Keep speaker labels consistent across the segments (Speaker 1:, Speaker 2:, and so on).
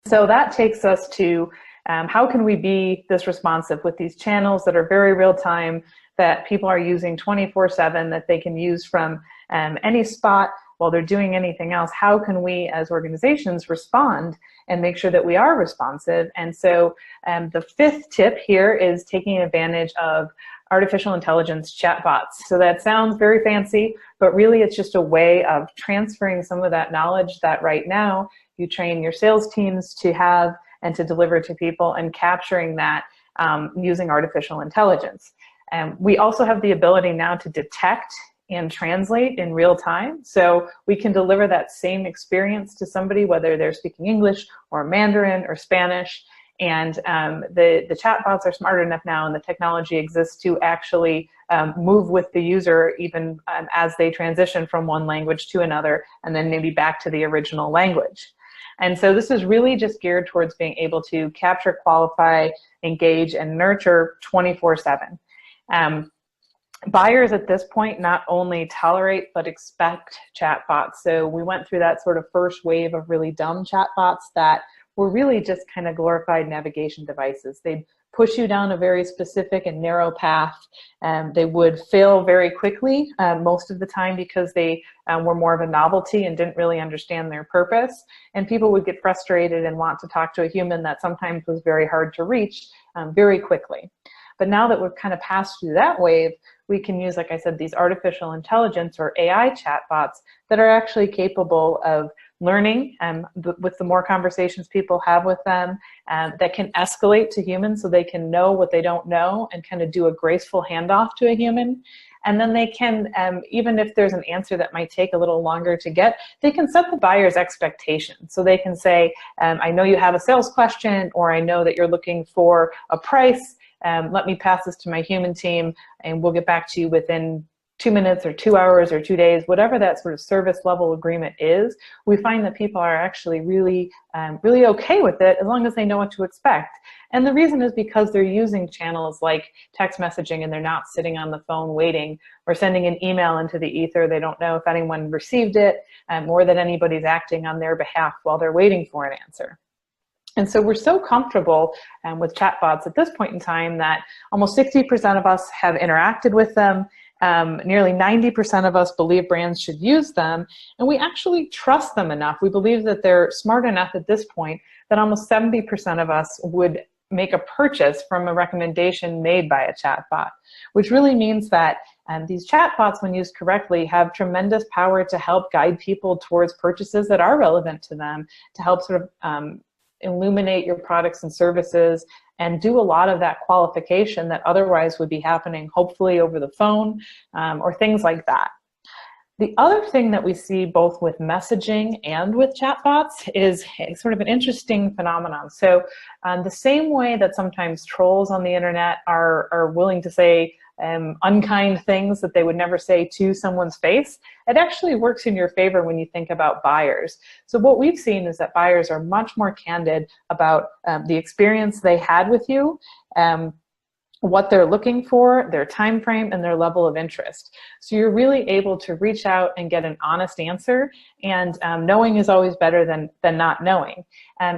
Speaker 1: So that takes us to how can we be this responsive with these channels that are very real time, that people are using 24/7, that they can use from any spot while they're doing anything else. How can we as organizations respond and make sure that we are responsive? And so the fifth tip here is taking advantage of artificial intelligence chatbots. So that sounds very fancy, but really it's just a way of transferring some of that knowledge that right now you train your sales teams to have and to deliver to people, and capturing that using artificial intelligence. We also have the ability now to detect and translate in real time. So we can deliver that same experience to somebody, whether they're speaking English or Mandarin or Spanish. And the chatbots are smart enough now, and the technology exists to actually move with the user even as they transition from one language to another, and then maybe back to the original language. And so this is really just geared towards being able to capture, qualify, engage, and nurture 24/7. Buyers at this point not only tolerate but expect chatbots. So we went through that sort of first wave of really dumb chatbots that were really just kind of glorified navigation devices. They'd push you down a very specific and narrow path. They would fail very quickly most of the time because they were more of a novelty and didn't really understand their purpose. And people would get frustrated and want to talk to a human that sometimes was very hard to reach very quickly. But now that we've kind of passed through that wave, we can use, like I said, these artificial intelligence or AI chatbots that are actually capable of learning with the more conversations people have with them, that can escalate to humans so they can know what they don't know and kind of do a graceful handoff to a human. And then they can, even if there's an answer that might take a little longer to get, they can set the buyer's expectations. So they can say, I know you have a sales question, or I know that you're looking for a price. Let me pass this to my human team and we'll get back to you within 2 minutes or 2 hours or 2 days, whatever that sort of service level agreement is. We find that people are actually really okay with it as long as they know what to expect. And the reason is because they're using channels like text messaging, and they're not sitting on the phone waiting or sending an email into the ether. They don't know if anyone received it, or that anybody's acting on their behalf while they're waiting for an answer. And so we're so comfortable with chatbots at this point in time that almost 60% of us have interacted with them. Nearly 90% of us believe brands should use them, and we actually trust them enough. We believe that they're smart enough at this point that almost 70% of us would make a purchase from a recommendation made by a chatbot, which really means that these chatbots, when used correctly, have tremendous power to help guide people towards purchases that are relevant to them, to help sort of illuminate your products and services, and do a lot of that qualification that otherwise would be happening hopefully over the phone, or things like that. The other thing that we see both with messaging and with chatbots is sort of an interesting phenomenon. So the same way that sometimes trolls on the internet are willing to say unkind things that they would never say to someone's face, it actually works in your favor when you think about buyers. So what we've seen is that buyers are much more candid about the experience they had with you, what they're looking for, their time frame, and their level of interest. So you're really able to reach out and get an honest answer, and knowing is always better than not knowing.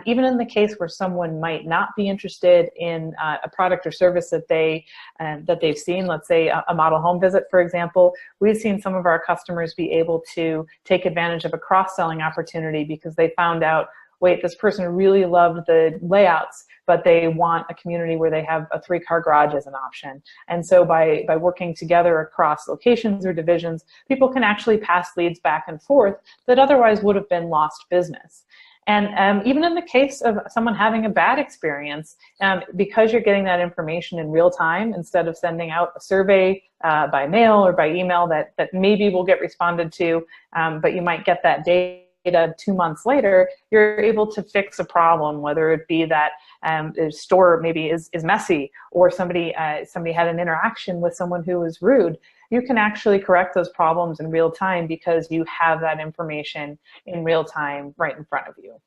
Speaker 1: Even in the case where someone might not be interested in a product or service that they've seen, let's say a model home visit, for example, we've seen some of our customers be able to take advantage of a cross-selling opportunity because they found out, wait, this person really loved the layouts, but they want a community where they have a 3-car garage as an option. And so by working together across locations or divisions, people can actually pass leads back and forth that otherwise would have been lost business. And even in the case of someone having a bad experience, because you're getting that information in real time, instead of sending out a survey by mail or by email that maybe will get responded to, but you might get that data 2 months later, you're able to fix a problem, whether it be that the store maybe is messy, or somebody had an interaction with someone who was rude. You can actually correct those problems in real time because you have that information in real time right in front of you.